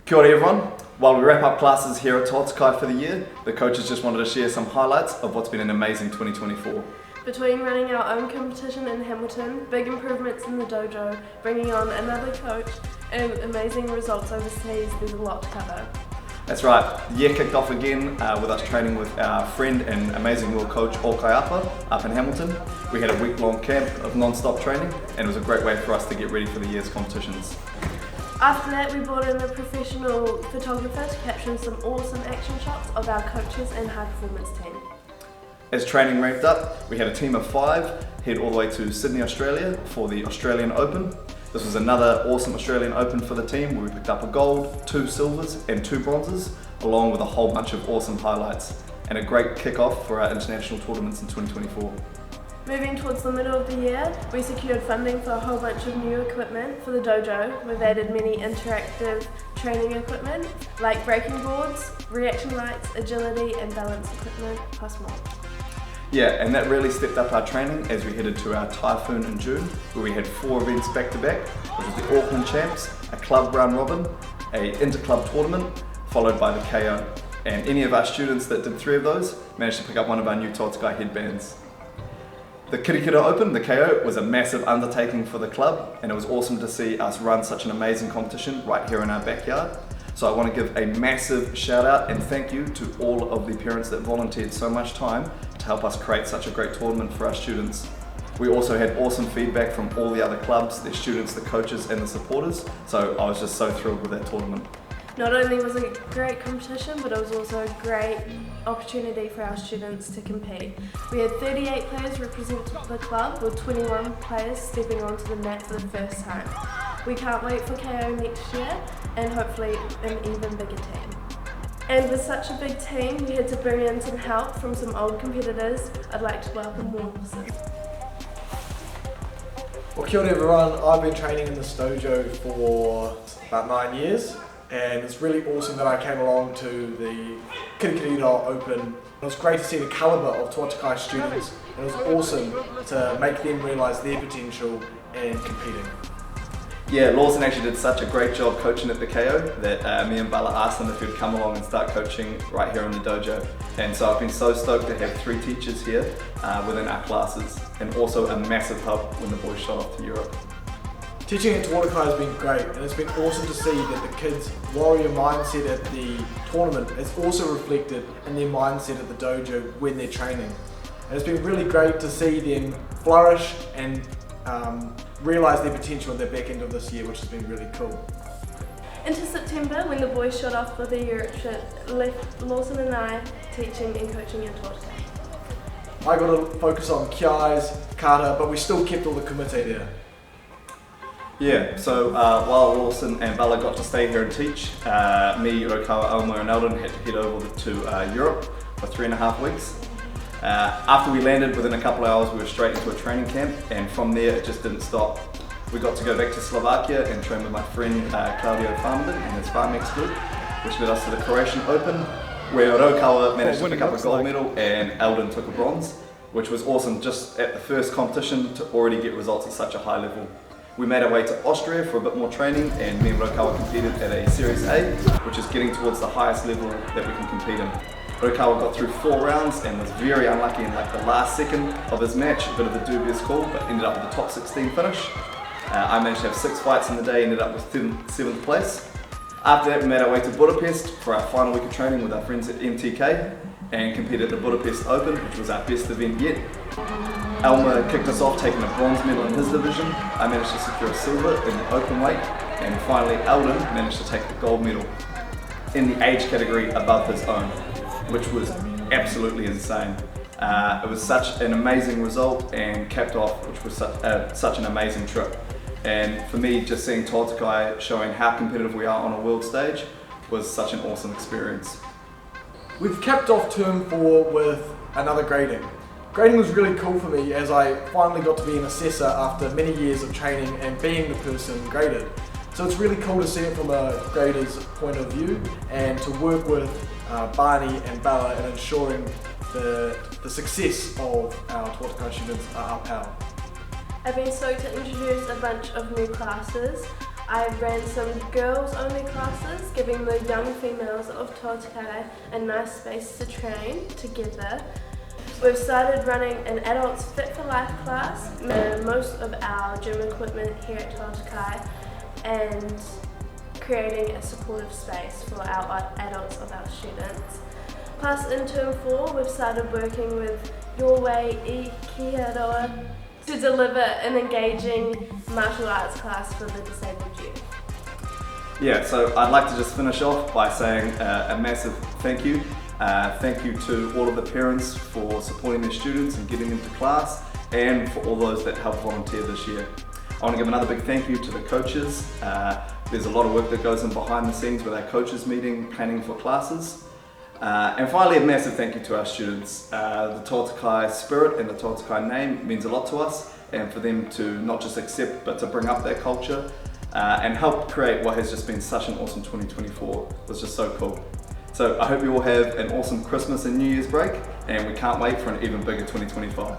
Kia ora everyone. While we wrap up classes here at Toatakai for the year, the coaches just wanted to share some highlights of what's been an amazing 2024. Between running our own competition in Hamilton, big improvements in the dojo, bringing on another coach, and amazing results overseas, there's a lot to cover. That's right, the year kicked off again with us training with our friend and amazing world coach Toatakai up in Hamilton. We had a week-long camp of non-stop training and it was a great way for us to get ready for the year's competitions. After that, we brought in a professional photographer to capture some awesome action shots of our coaches and high performance team. As training ramped up, we had a team of 5 head all the way to Sydney, Australia for the Australian Open. This was another awesome Australian Open for the team where we picked up a gold, 2 silvers and 2 bronzes, along with a whole bunch of awesome highlights and a great kick-off for our international tournaments in 2024. Moving towards the middle of the year, we secured funding for a whole bunch of new equipment for the dojo. We've added many interactive training equipment like braking boards, reaction lights, agility and balance equipment, plus more. Yeah, and that really stepped up our training as we headed to our Typhoon in June, where we had 4 events back to back, which was the Auckland Champs, a club round robin, a inter-club tournament, followed by the KO. And any of our students that did 3 of those managed to pick up one of our new Toatakai headbands. The Kirikira Open, the KO, was a massive undertaking for the club and it was awesome to see us run such an amazing competition right here in our backyard. So I want to give a massive shout out and thank you to all of the parents that volunteered so much time to help us create such a great tournament for our students. We also had awesome feedback from all the other clubs, their students, the coaches and the supporters, so I was just so thrilled with that tournament. Not only was it a great competition, but it was also a great opportunity for our students to compete. We had 38 players represent the club, with 21 players stepping onto the mat for the first time. We can't wait for KO next year, and hopefully an even bigger team. And with such a big team, we had to bring in some help from some old competitors. I'd like to welcome Wilson. Well, kia ora everyone. I've been training in this dojo for about 9 years. And it's really awesome that I came along to the Kirikira Open. It was great to see the calibre of Toatakai students. It was awesome to make them realise their potential and competing. Yeah, Lawson actually did such a great job coaching at the KO that me and Bala asked him if he'd come along and start coaching right here in the dojo. And so I've been so stoked to have 3 teachers here within our classes and also a massive help when the boys shot off to Europe. Teaching at Toatakai has been great and it's been awesome to see that the kids' warrior mindset at the tournament is also reflected in their mindset at the dojo when they're training. And it's been really great to see them flourish and realise their potential at the back end of this year, which has been really cool. Into September, when the boys shot off for the Europe trip, left Lawson and I teaching and coaching at Toatakai. I got to focus on kiais, kata, but we still kept all the kumite there. Yeah, so while Lawson and Bella got to stay here and teach, me, Rokawa, Elmer and Eldon had to head over to Europe for 3.5 weeks. After we landed, within a couple of hours we were straight into a training camp and from there it just didn't stop. We got to go back to Slovakia and train with my friend Claudio Farmington and his Farmex group, which led us to the Croatian Open, where Rokawa managed to pick up a gold medal and Eldon took a bronze, which was awesome just at the first competition to already get results at such a high level. We made our way to Austria for a bit more training and me and Rokawa competed at a Series A, which is getting towards the highest level that we can compete in. Rokawa got through 4 rounds and was very unlucky in like the last second of his match, a bit of a dubious call, but ended up with the top 16 finish. I managed to have 6 fights in the day, ended up with 7th place. After that we made our way to Budapest for our final week of training with our friends at MTK and competed at the Budapest Open, which was our best event yet. Elmer kicked us off taking a bronze medal in his division. I managed to secure a silver in the open weight and finally Eldon managed to take the gold medal in the age category above his own, which was absolutely insane. It was such an amazing result and capped off, which was such an amazing trip. And for me, just seeing Toatakai showing how competitive we are on a world stage was such an awesome experience. We've capped off term 4 with another grading. Grading was really cool for me as I finally got to be an assessor after many years of training and being the person graded. So it's really cool to see it from a grader's point of view and to work with Barney and Bella in ensuring the success of our Toatakai students are upheld. I've been stoked to introduce a bunch of new classes. I ran some girls-only classes, giving the young females of Toatakai a nice space to train together. We've started running an Adults Fit for Life class, most of our gym equipment here at Toatakai, and creating a supportive space for our adults of our students. Plus in Term 4 we've started working with Your Way I Kia Roa to deliver an engaging martial arts class for the disabled youth. Yeah, so I'd like to just finish off by saying a massive thank you. Thank you to all of the parents for supporting their students and getting them to class, and for all those that helped volunteer this year. I want to give another big thank you to the coaches. There's a lot of work that goes in behind the scenes with our coaches meeting, planning for classes. And finally, a massive thank you to our students. The Toatakai spirit and the Toatakai name means a lot to us, and for them to not just accept but to bring up their culture and help create what has just been such an awesome 2024 was just so cool. So I hope you all have an awesome Christmas and New Year's break, and we can't wait for an even bigger 2025.